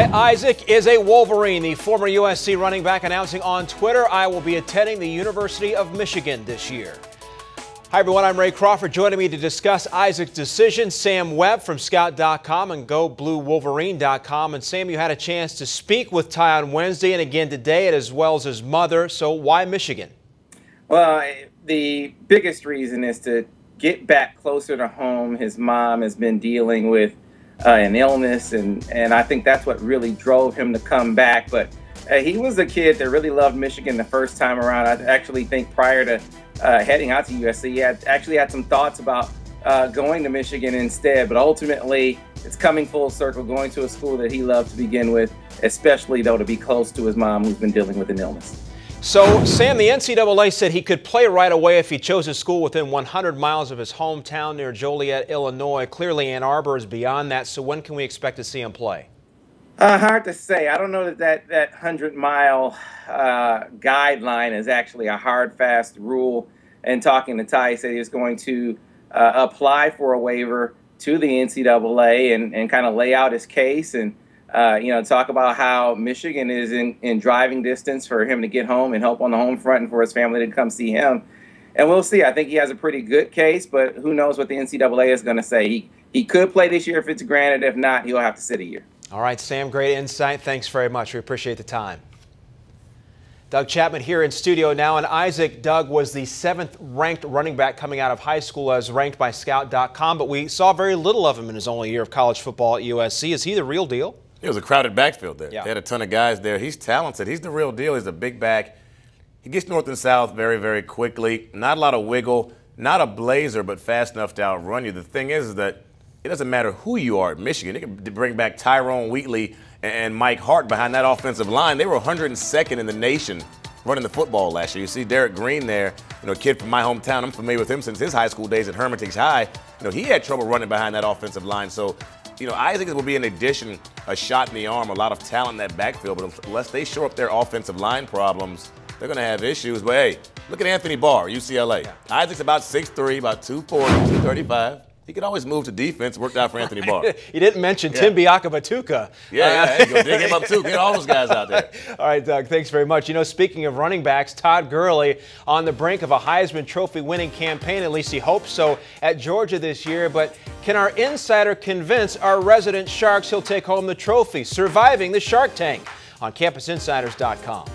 Eli Isaac is a Wolverine. The former USC running back announcing on Twitter, "I will be attending the University of Michigan this year." Hi everyone, I'm Ray Crawford. Joining me to discuss Isaac's decision, Sam Webb from Scout.com and GoBlueWolverine.com. And Sam, you had a chance to speak with Ty on Wednesday and again today, as well as his mother. So why Michigan? Well, the biggest reason is to get back closer to home. His mom has been dealing with an illness, and I think that's what really drove him to come back. But he was a kid that really loved Michigan the first time around. I actually think prior to heading out to USC, he actually had some thoughts about going to Michigan instead. But ultimately, it's coming full circle, going to a school that he loved to begin with, especially, though, to be close to his mom, who's been dealing with an illness. So, Sam, the NCAA said he could play right away if he chose a school within 100 miles of his hometown near Joliet, Illinois. Clearly, Ann Arbor is beyond that. So when can we expect to see him play? Hard to say. I don't know that 100-mile guideline is actually a hard, fast rule. And talking to Ty, he said he was going to apply for a waiver to the NCAA and kind of lay out his case and talk about how Michigan is in driving distance for him to get home and help on the home front and for his family to come see him. And we'll see. I think he has a pretty good case, but who knows what the NCAA is going to say. He could play this year if it's granted. If not, he'll have to sit a year. All right, Sam, great insight. Thanks very much. We appreciate the time. Doug Chapman here in studio now. And Isaac, Doug, was the 7th ranked running back coming out of high school as ranked by Scout.com, but we saw very little of him in his only year of college football at USC. Is he the real deal? It was a crowded backfield there. Yeah. They had a ton of guys there. He's talented. He's the real deal. He's a big back. He gets north and south very, very quickly. Not a lot of wiggle. Not a blazer, but fast enough to outrun you. The thing is that it doesn't matter who you are at Michigan. They can bring back Tyrone Wheatley and Mike Hart behind that offensive line. They were 102nd in the nation running the football last year. You see Derek Green there, a kid from my hometown. I'm familiar with him since his high school days at Hermitage High. He had trouble running behind that offensive line. So, Isaac will be an addition, a shot in the arm, a lot of talent in that backfield. But unless they shore up their offensive line problems, they're going to have issues. But, hey, look at Anthony Barr, UCLA. Yeah. Isaac's about 6'3", about 240, 235. He could always move to defense. Worked out for Anthony Barr. You didn't mention Tim Biakabatuka. Yeah, go dig him up too. Get all those guys out there. All right, Doug, thanks very much. Speaking of running backs, Todd Gurley on the brink of a Heisman Trophy winning campaign. At least he hopes so at Georgia this year. But can our insider convince our resident Sharks he'll take home the trophy? Surviving the Shark Tank on CampusInsiders.com.